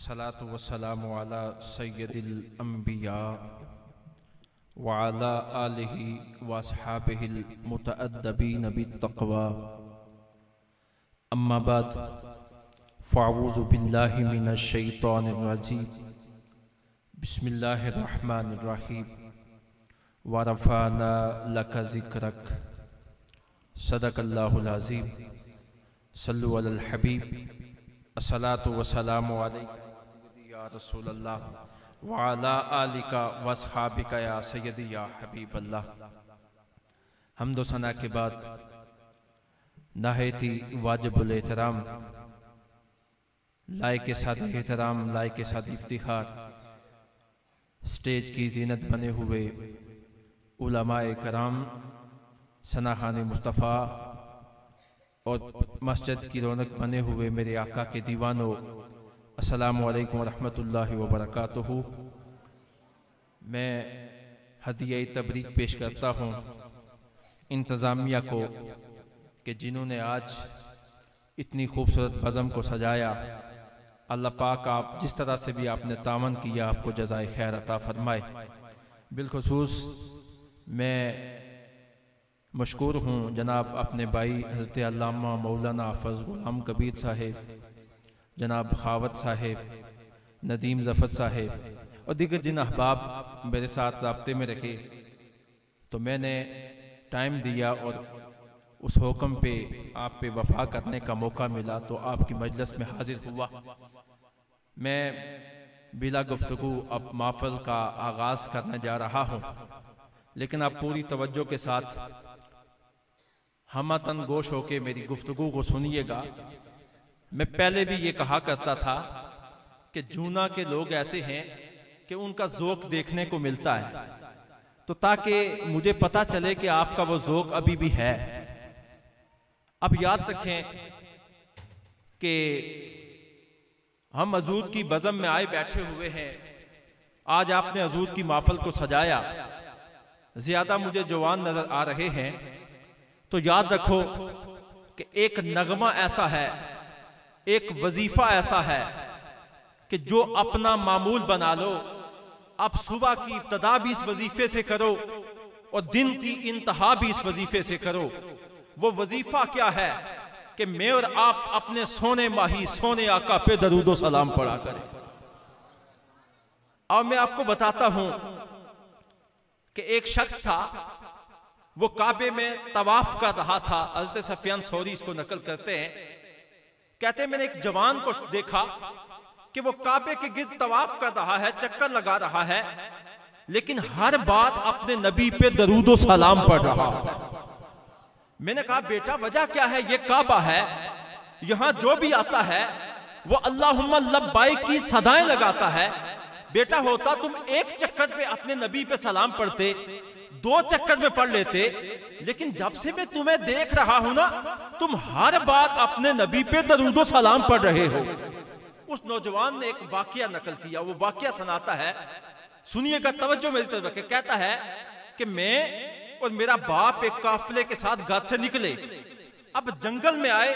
الصلاة والسلام على سید الانبیاء وعلى آلہ واصحابہ المتأدبین بالتقوی اما بعد فاعوذ باللہ من الشیطان الرجیم بسم اللہ الرحمن الرحیم ورفعنا لک ذکرک صدق اللہ العظیم صلو علی الحبیب الصلاة والسلام علیکہ یا رسول اللہ وعلا آلکا واصحابکا یا سیدی یا حبیب اللہ۔ حمد و ثنا کے بعد نہایت ہی واجب الاحترام، لائق صد احترام، لائق صد افتخار، سٹیج کی زینت بنے ہوئے علماء کرام، ثناخان مصطفیٰ اور مسجد کی رونق بنے ہوئے میرے آقا کے دیوانوں، السلام علیکم ورحمۃ اللہ وبرکاتہ۔ میں ہدیہ تبریک پیش کرتا ہوں انتظامیہ کو کہ جنہوں نے آج اتنی خوبصورت بزم کو سجایا۔ اللہ پاک آپ جس طرح سے بھی آپ نے تعاون کیا، آپ کو جزائے خیر عطا فرمائے۔ بالخصوص میں مشکور ہوں جناب اپنے بھائی حضرت علامہ مولانا حافظ غلام کبیر صاحب، جناب خاوت صاحب، ندیم ظفر صاحب اور دیگر جن احباب میرے ساتھ رابطے میں رکھے، تو میں نے ٹائم دیا اور اس حکم پہ آپ پہ وفا کرنے کا موقع ملا تو آپ کی مجلس میں حاضر ہوا۔ میں بلا گفتگو اب محفل کا آغاز کرنے جا رہا ہوں، لیکن آپ پوری توجہ کے ساتھ ہمتن گوش ہو کے میری گفتگو کو سنیے گا۔ میں پہلے بھی یہ کہا کرتا تھا کہ جونا کے لوگ ایسے ہیں کہ ان کا ذوق دیکھنے کو ملتا ہے، تو تاکہ مجھے پتا چلے کہ آپ کا وہ ذوق ابھی بھی ہے۔ اب یاد رکھیں کہ ہم حضور کی بزم میں آئے بیٹھے ہوئے ہیں، آج آپ نے حضور کی محفل کو سجایا، زیادہ مجھے جوان نظر آ رہے ہیں، تو یاد رکھو کہ ایک نغمہ ایسا ہے، ایک وظیفہ ایسا ہے کہ جو اپنا معمول بنا لو، اب صبح کی ابتدا بھی اس وظیفے سے کرو اور دن کی انتہا بھی اس وظیفے سے کرو۔ وہ وظیفہ کیا ہے کہ میں اور آپ اپنے سونے ماہی سونے آقا پہ درود و سلام پڑھا کریں۔ اور میں آپ کو بتاتا ہوں کہ ایک شخص تھا، وہ کعبے میں طواف کر رہا تھا، حضرت سفیان ثوری اس کو نقل کرتے ہیں، کہتے ہیں میں نے ایک جوان کو دیکھا کہ وہ کعبے کے گرد طواف کر رہا ہے، چکر لگا رہا ہے، لیکن ہر بات اپنے نبی پہ درود و سلام پڑھ رہا ہے۔ میں نے کہا بیٹا وجہ کیا ہے؟ یہ کعبہ ہے، یہاں جو بھی آتا ہے وہ اللہم لبیک کی صدائیں لگاتا ہے۔ بیٹا ہوتا تم ایک چکر پہ اپنے نبی پہ سلام پڑھتے، دو چکر میں پڑھ لیتے، لیکن جب سے میں تمہیں دیکھ رہا ہوں نا، تم ہر بات اپنے نبی پہ درود و سلام پڑھ رہے ہو۔ اس نوجوان نے ایک واقعہ نقل کیا، وہ واقعہ سناتا ہے، سنیے گا توجہ میری طرف رکھیں۔ کہتا ہے کہ میں اور میرا باپ ایک قافلے کے ساتھ گھر سے نکلے، اب جنگل میں آئے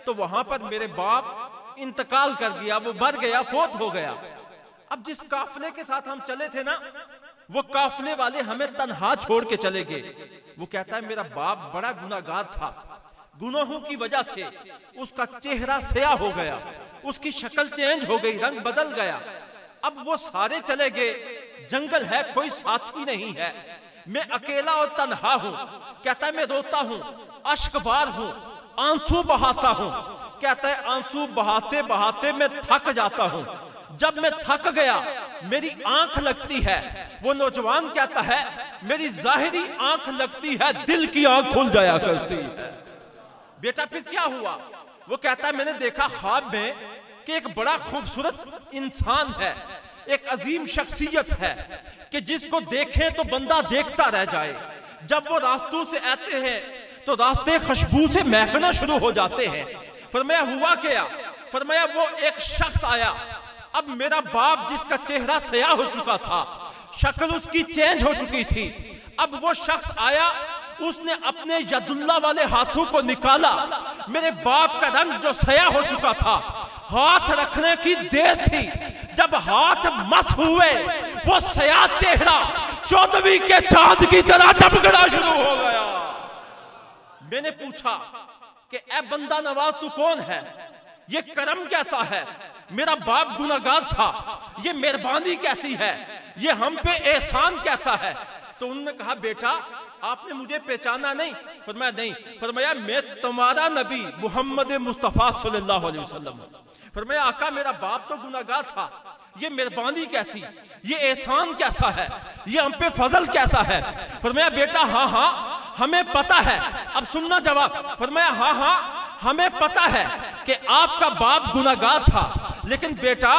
تو وہاں پر میرے باپ انتقال کر گیا، وہ مر گیا، فوت ہو گیا۔ اب جس قافلے کے ساتھ ہم چلے تھے نا، وہ قافلے والے ہمیں تنہا چھوڑ کے چلے گئے۔ وہ کہتا ہے میرا باپ بڑا گناہگار تھا، گناہوں کی وجہ سے اس کا چہرہ سیاہ ہو گیا، اس کی شکل چینج ہو گئی، رنگ بدل گیا۔ اب وہ سارے چلے گئے، جنگل ہے، کوئی ساتھی نہیں ہے، میں اکیلا اور تنہا ہوں۔ کہتا ہے میں روتا ہوں، اشک بار ہوں، آنسو بہاتا ہوں۔ کہتا ہے آنسو بہاتے بہاتے میں تھک جاتا ہوں، جب میں تھک گیا میری آنکھ لگتی ہے۔ وہ نوجوان کہتا ہے میری ظاہری آنکھ لگتی ہے، دل کی آنکھ کھل جایا کرتی ہے۔ بیٹا پھر کیا ہوا؟ وہ کہتا ہے میں نے دیکھا خواب میں کہ ایک بڑا خوبصورت انسان ہے، ایک عظیم شخصیت ہے کہ جس کو دیکھیں تو بندہ دیکھتا رہ جائے۔ جب وہ راستوں سے آتے ہیں تو راستے خوشبو سے مہکنا شروع ہو جاتے ہیں۔ فرمایا ہوا کیا؟ فرمایا وہ ایک شخص آیا، اب میرا باپ جس کا چہرہ سیاہ ہو چکا تھا، شکل اس کی چینج ہو چکی تھی، اب وہ شخص آیا، اس نے اپنے ید اللہ والے ہاتھوں کو نکالا، میرے باپ کا رنگ جو سیاہ ہو چکا تھا، ہاتھ رکھنے کی دیر تھی، جب ہاتھ مس ہوئے وہ سیاہ چہرہ 14ویں کے چاند کی طرح چمکنا شروع ہو گیا۔ میں نے پوچھا کہ اے بندہ نواز تو کون ہے؟ یہ کرم کیسا ہے؟ میرا باپ گناہگار تھا، یہ مہربانی کیسی ہے؟ یہ ہم پہ احسان کیسا ہے؟ تو انہوں نے کہا بیٹا آپ نے مجھے پہچانا نہیں؟ فرمایا نہیں۔ فرمایا میں تمہارا نبی محمد مصطفیٰ صلی اللہ علیہ وسلم۔ فرمایا آقا میرا باپ تو گناہگار تھا، یہ مہربانی کیسی، یہ احسان کیسا ہے، یہ ہم پہ فضل کیسا ہے؟ فرمایا بیٹا ہاں ہاں ہمیں پتا ہے۔ اب سننا جواب۔ فرمایا ہاں ہاں ہمیں پتا ہے کہ آپ کا باپ گناہگار تھا، لیکن بیٹا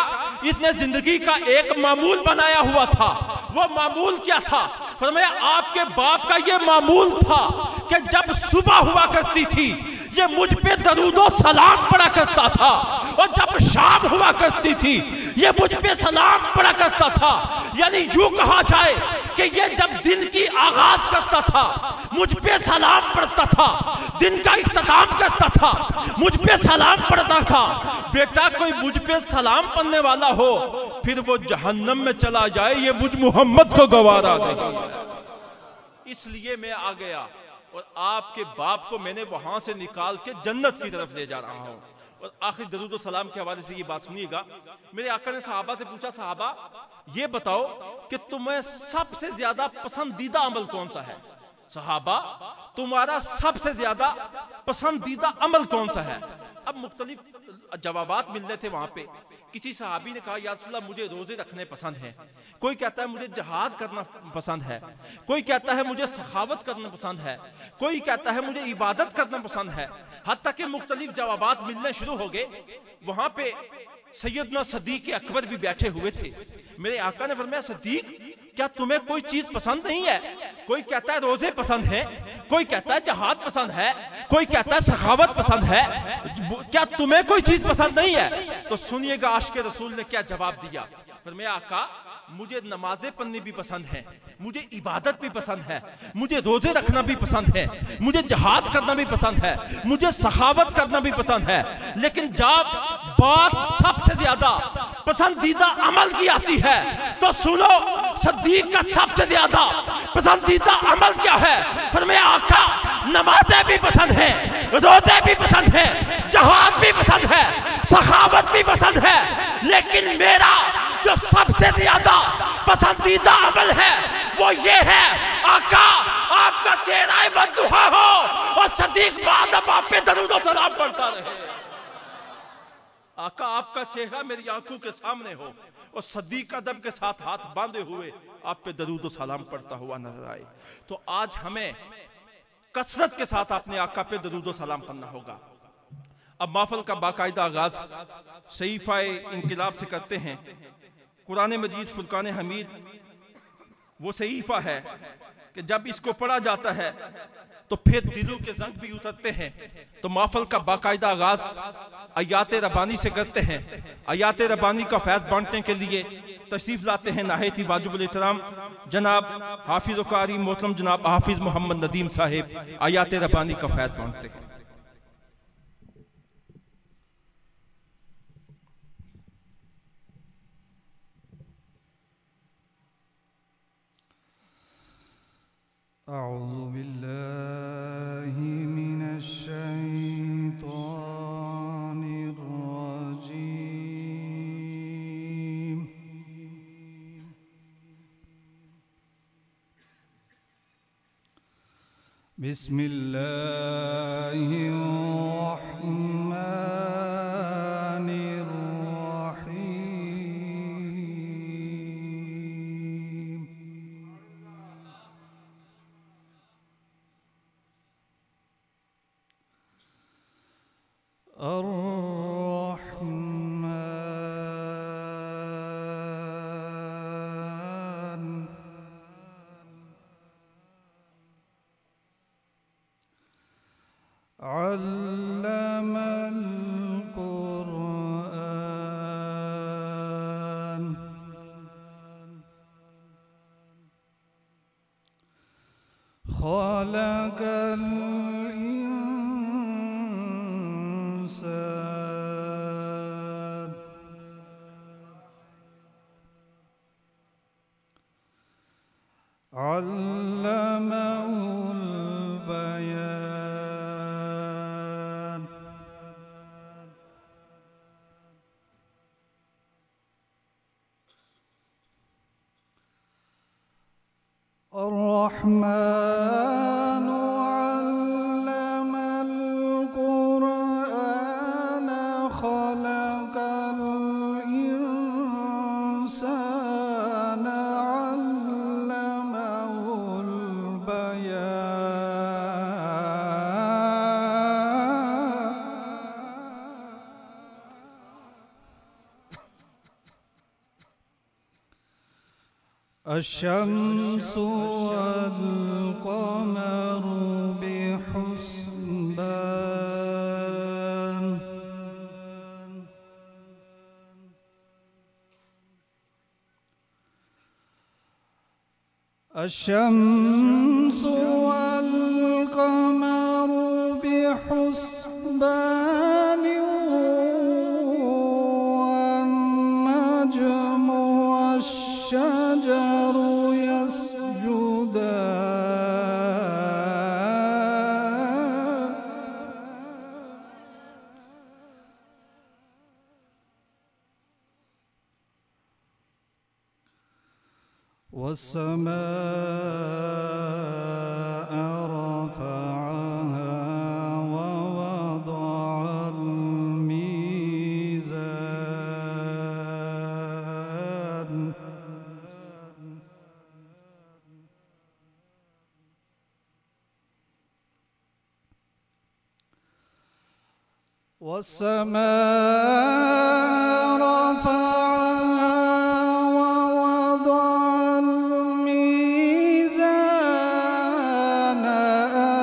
اس نے زندگی کا ایک معمول بنایا ہوا تھا۔ وہ معمول کیا تھا؟ فرمایا آپ کے باپ کا یہ معمول تھا کہ جب صبح ہوا کرتی تھی یہ مجھ پہ درود و سلام پڑا کرتا تھا، اور جب شام ہوا کرتی تھی یہ مجھ پہ سلام پڑا کرتا تھا۔ یعنی یوں کہا جائے کہ یہ جب دن کی آغاز کرتا تھا مجھ پہ سلام پڑتا تھا، دن کا اختتام کرتا تھا مجھ پہ سلام پڑتا تھا۔ بیٹا کوئی مجھ پہ سلام پڑھنے والا ہو پھر وہ جہنم میں چلا جائے، یہ مجھ محمد کو گوارا نہیں۔ اس لیے میں آ گیا اور آپ کے باپ کو میں نے وہاں سے نکال کے جنت کی طرف لے جا رہا ہوں۔ اور آخری درود و سلام کے حوالے سے یہ بات سنیے گا، میرے آقا نے صحابہ سے پوچھا صحابہ یہ بتاؤ کہ تمہیں سب سے زیادہ پسندیدہ عمل کون سا ہے؟ صحابہ تمہارا سب سے زیادہ پسندیدہ عمل کون سا ہے؟ اب مختلف جوابات مل رہے تھے وہاں پہ۔ کسی صحابی نے کہا یا رسول اللہ مجھے روزے رکھنے پسند ہیں، کوئی کہتا ہے مجھے جہاد کرنا پسند ہے، کوئی کہتا ہے مجھے سخاوت کرنا پسند ہے، کوئی کہتا ہے مجھے عبادت کرنا پسند ہے۔ حتیٰ کہ مختلف جوابات ملنے شروع ہو گئے۔ وہاں پہ سیدنا صدیق اکبر بھی بیٹھے ہوئے تھے۔ میرے آقا نے فرمایا صدیق کیا تمہیں کوئی چیز پسند نہیں ہے؟ کوئی کہتا ہے روزے پسند ہیں، کوئی کہتا ہے جہاد پسند ہے، کوئی کہتا ہے سخاوت پسند ہے، کیا تمہیں کوئی چیز پسند نہیں ہے؟ تو سنیے گا عاشق رسول نے کیا جواب دیا۔ فرمایا آقا مجھے نمازیں پڑھنی بھی پسند ہیں، مجھے عبادت بھی پسند ہے، مجھے روزے رکھنا بھی پسند ہے، مجھے جہاد کرنا بھی پسند ہے، مجھے سخاوت کرنا بھی پسند ہے، لیکن جب بات سب سے زیادہ پسندیدہ عمل کی آتی ہے تو سنو صدیق کا سب سے زیادہ پسندیدہ عمل کیا ہے؟ فرمایا آقا نمازیں بھی پسند ہیں، روزے بھی پسند ہیں، جہاد بھی پسند ہے، سخاوت بھی پسند ہے، لیکن میرا جو سب سے زیادہ پسندیدہ عمل ہے وہ یہ ہے آقا آپ کا چہرہ والضحیٰ ہو اور صدیق بعد اب آپ پہ درود و سلام پڑھتا رہے۔ آقا آپ کا چہرہ میری آنکھوں کے سامنے ہو اور صدیق ادب کے ساتھ ہاتھ باندھے ہوئے آپ پہ درود و سلام پڑھتا ہوا نظر آئے۔ تو آج ہمیں کثرت کے ساتھ اپنے آقا پہ درود و سلام پڑھنا ہوگا۔ اب محفل کا باقاعدہ آغاز صحیفہ انقلاب سے کرتے ہیں۔ قرآن مجید فرقان حمید وہ صحیفہ ہے کہ جب اس کو پڑھا جاتا ہے تو پھر دلوں کے زنگ بھی اترتے ہیں۔ تو محفل کا باقاعدہ آغاز آیات ربانی سے کرتے ہیں۔ آیات ربانی کا فیض بانٹنے کے لیے تشریف لاتے ہیں نہایت ہی واجب الاحترام جناب حافظ و قاری محترم جناب حافظ محمد ندیم صاحب آیات ربانی کا فیض بانٹتے ہیں۔ أعوذ بالله من الشيطان الرجيم بسم الله الرحمن الرحيم الرحمن علم القرآن خلق الإنسان علمه البيان الرحمن علم القرآن خلق الإنسان علمه البيان الشمس والقمر بحسبان الشمس والقمر بحسبان والنجم والشجر يسجدان والسماء رفعها ووضع الميزان والسماء رفعها ووضع الميزان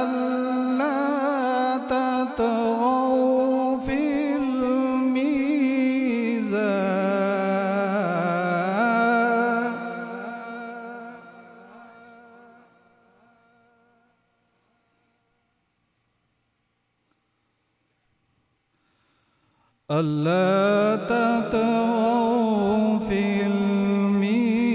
ألا تطغوا في الميزان ألا تطغوا في الميزان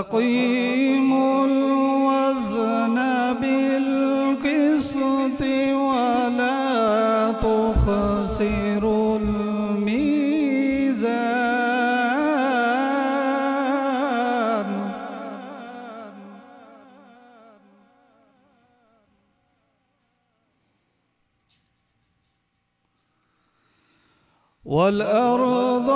وأقيموا الوزن بالقسط ولا تخسروا الميزان والأرض